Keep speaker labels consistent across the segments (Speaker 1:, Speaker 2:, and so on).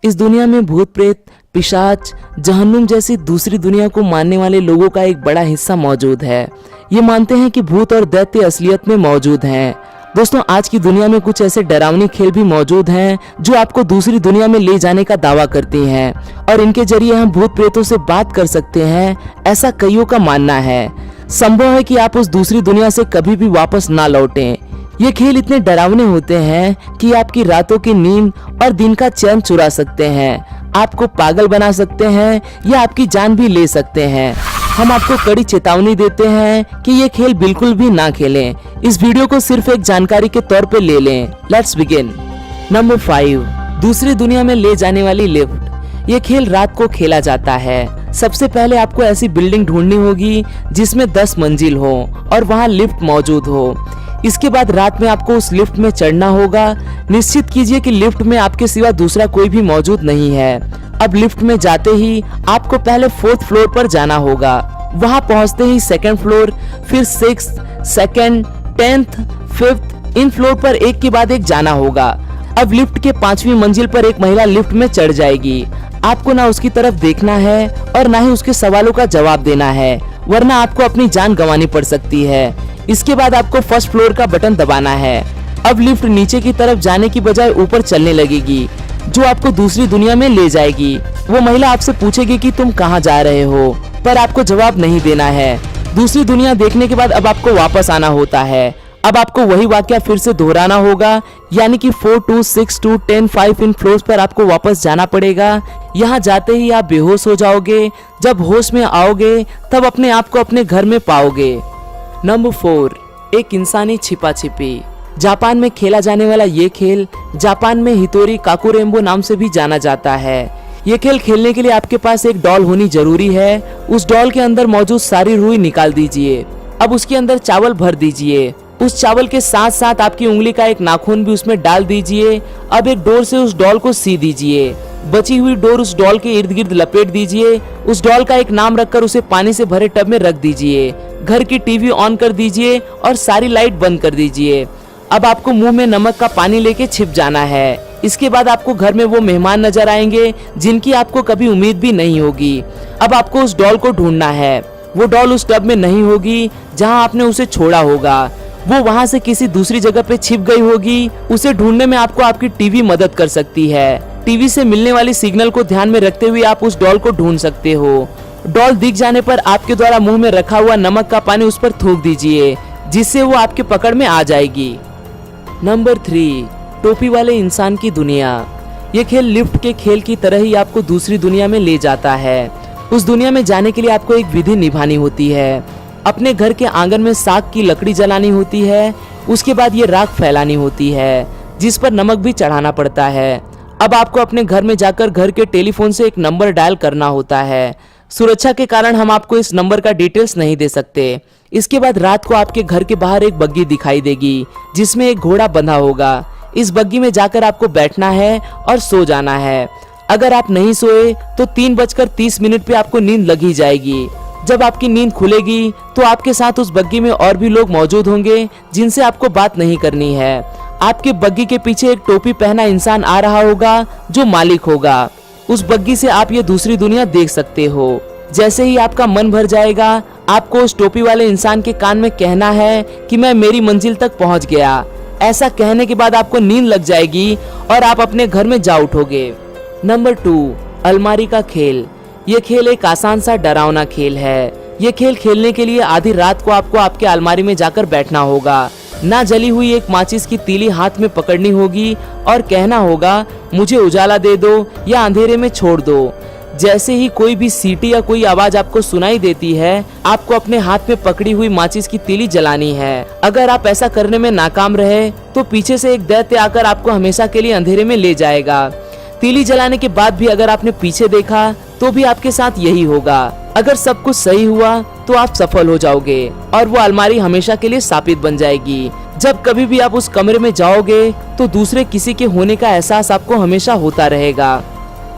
Speaker 1: इस दुनिया में भूत प्रेत, पिशाच, जहन्नुम जैसी दूसरी दुनिया को मानने वाले लोगों का एक बड़ा हिस्सा मौजूद है। ये मानते हैं कि भूत और दैत्य असलियत में मौजूद हैं। दोस्तों, आज की दुनिया में कुछ ऐसे डरावनी खेल भी मौजूद हैं जो आपको दूसरी दुनिया में ले जाने का दावा करती हैं और इनके जरिए हम भूत प्रेतों से बात कर सकते हैं, ऐसा कईयों का मानना है। संभव है कि आप उस दूसरी दुनिया से कभी भी वापस ना लौटें। ये खेल इतने डरावने होते हैं कि आपकी रातों की नींद और दिन का चैन चुरा सकते हैं, आपको पागल बना सकते हैं या आपकी जान भी ले सकते हैं। हम आपको कड़ी चेतावनी देते हैं कि ये खेल बिल्कुल भी ना खेलें। इस वीडियो को सिर्फ एक जानकारी के तौर पे ले लें। Let's begin. नंबर 5, दूसरी दुनिया में ले जाने वाली लिफ्ट। ये खेल रात को खेला जाता है। सबसे पहले आपको ऐसी बिल्डिंग ढूंढनी होगी जिसमें 10 मंजिल हो और वहाँ लिफ्ट मौजूद हो। इसके बाद रात में आपको उस लिफ्ट में चढ़ना होगा। निश्चित कीजिए कि लिफ्ट में आपके सिवा दूसरा कोई भी मौजूद नहीं है। अब लिफ्ट में जाते ही आपको पहले 4th फ्लोर पर जाना होगा। वहां पहुंचते ही 2nd फ्लोर, फिर 6th, 2nd, 10th, 5th, इन फ्लोर पर एक के बाद एक जाना होगा। अब लिफ्ट के 5वीं मंजिल पर एक महिला लिफ्ट में चढ़ जाएगी। आपको ना उसकी तरफ देखना है और ना ही उसके सवालों का जवाब देना है, वरना आपको अपनी जान गंवानी पड़ सकती है। इसके बाद आपको 1st फ्लोर का बटन दबाना है। अब लिफ्ट नीचे की तरफ जाने की बजाय ऊपर चलने लगेगी, जो आपको दूसरी दुनिया में ले जाएगी। वो महिला आपसे पूछेगी कि तुम कहाँ जा रहे हो, पर आपको जवाब नहीं देना है। दूसरी दुनिया देखने के बाद अब आपको वापस आना होता है। अब आपको वही वाकया फिर से दोहराना होगा, यानी कि 4, 2, 6, 2, 10, 5 इन फ्लोर्स पर आपको वापस जाना पड़ेगा। यहाँ जाते ही आप बेहोश हो जाओगे। जब होश में आओगे तब अपने आप को अपने घर में पाओगे। नंबर 4, एक इंसानी छिपा छिपी। जापान में खेला जाने वाला ये खेल जापान में हितोरी काकुरेंबो नाम से भी जाना जाता है। ये खेल खेलने के लिए आपके पास एक डॉल होनी जरूरी है। उस डॉल के अंदर मौजूद सारी रुई निकाल दीजिए। अब उसके अंदर चावल भर दीजिए। उस चावल के साथ साथ आपकी उंगली का एक नाखून भी उसमें डाल दीजिए। अब एक डोर से उस डॉल को सी दीजिए। बची हुई डोर उस डॉल के इर्द गिर्द लपेट दीजिए। उस डॉल का एक नाम रखकर उसे पानी से भरे टब में रख दीजिए। घर की टीवी ऑन कर दीजिए और सारी लाइट बंद कर दीजिए। अब आपको मुंह में नमक का पानी लेके छिप जाना है। इसके बाद आपको घर में वो मेहमान नजर आएंगे जिनकी आपको कभी उम्मीद भी नहीं होगी। अब आपको उस डॉल को ढूंढना है। वो डॉल उस टब में नहीं होगी जहां आपने उसे छोड़ा होगा। वो वहां से किसी दूसरी जगह पे छिप गई होगी। उसे ढूंढने में आपको आपकी टीवी मदद कर सकती है। टीवी से मिलने वाली सिग्नल को ध्यान में रखते हुए आप उस डॉल को ढूंढ सकते हो। डॉल दिख जाने पर आपके द्वारा मुंह में रखा हुआ नमक का पानी उस पर थूक दीजिए, जिससे वो आपके पकड़ में आ जाएगी। नंबर 3, टोपी वाले इंसान की दुनिया। ये खेल लिफ्ट के खेल की तरह ही आपको दूसरी दुनिया में ले जाता है। उस दुनिया में जाने के लिए आपको एक विधि निभानी होती है। अपने घर के आंगन में साग की लकड़ी जलानी होती है। उसके बाद ये राख फैलानी होती है, जिस पर नमक भी चढ़ाना पड़ता है। अब आपको अपने घर में जाकर घर के टेलीफोन से एक नंबर डायल करना होता है। सुरक्षा के कारण हम आपको इस नंबर का डिटेल्स नहीं दे सकते। इसके बाद रात को आपके घर के बाहर एक बग्गी दिखाई देगी जिसमें एक घोड़ा बंधा होगा। इस बग्गी में जाकर आपको बैठना है और सो जाना है। अगर आप नहीं सोए तो 3:30 पे आपको नींद लगी जाएगी। जब आपकी नींद खुलेगी तो आपके साथ उस बग्गी में और भी लोग मौजूद होंगे जिनसे आपको बात नहीं करनी है। आपके बग्गी के पीछे एक टोपी पहना इंसान आ रहा होगा जो मालिक होगा। उस बग्गी से आप ये दूसरी दुनिया देख सकते हो। जैसे ही आपका मन भर जाएगा, आपको उस टोपी वाले इंसान के कान में कहना है कि मैं मेरी मंजिल तक पहुंच गया। ऐसा कहने के बाद आपको नींद लग जाएगी और आप अपने घर में जा उठोगे। नंबर 2, अलमारी का खेल। ये खेल एक आसान सा डरावना खेल है। ये खेल खेलने के लिए आधी रात को आपको आपके अलमारी में जाकर बैठना होगा। ना जली हुई एक माचिस की तीली हाथ में पकड़नी होगी और कहना होगा, मुझे उजाला दे दो या अंधेरे में छोड़ दो। जैसे ही कोई भी सीटी या कोई आवाज आपको सुनाई देती है, आपको अपने हाथ में पकड़ी हुई माचिस की तीली जलानी है। अगर आप ऐसा करने में नाकाम रहे तो पीछे से एक दैत्य आकर आपको हमेशा के लिए अंधेरे में ले जाएगा। तीली जलाने के बाद भी अगर आपने पीछे देखा तो भी आपके साथ यही होगा। अगर सब कुछ सही हुआ तो आप सफल हो जाओगे और वो अलमारी हमेशा के लिए शापित बन जाएगी। जब कभी भी आप उस कमरे में जाओगे तो दूसरे किसी के होने का एहसास आपको हमेशा होता रहेगा।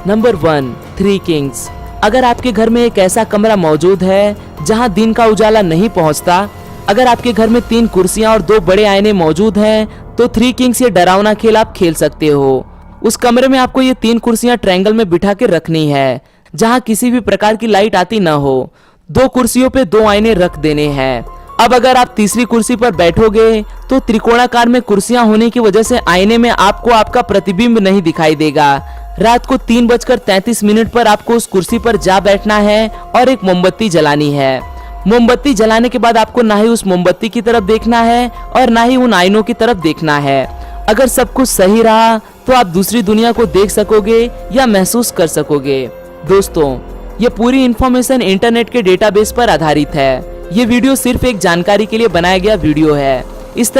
Speaker 1: Number 1, 3 Kings. अगर आपके घर में एक ऐसा कमरा मौजूद है जहां दिन का उजाला नहीं पहुंचता, अगर आपके घर में 3 कुर्सियां और 2 बड़े आईने मौजूद हैं, तो 3 किंग्स ये डरावना खेल आप खेल सकते हो। उस कमरे में आपको ये 3 कुर्सियां ट्रायंगल में बिठा के रखनी है, जहां किसी भी प्रकार की लाइट आती ना हो। 2 कुर्सियों पे 2 आईने रख देने हैं। अब अगर आप तीसरी कुर्सी पर बैठोगे तो त्रिकोणाकार में कुर्सियां होने की वजह से आईने में आपको आपका प्रतिबिंब नहीं दिखाई देगा। रात को 3:33 पर आपको उस कुर्सी पर जा बैठना है और एक मोमबत्ती जलानी है। मोमबत्ती जलाने के बाद आपको ना ही उस मोमबत्ती की तरफ देखना है और ना ही उन आईनों की तरफ देखना है। अगर सब कुछ सही रहा तो आप दूसरी दुनिया को देख सकोगे या महसूस कर सकोगे। दोस्तों, ये पूरी इंफॉर्मेशन इंटरनेट के डेटाबेस पर आधारित है। ये वीडियो सिर्फ एक जानकारी के लिए बनाया गया वीडियो है। इस तरह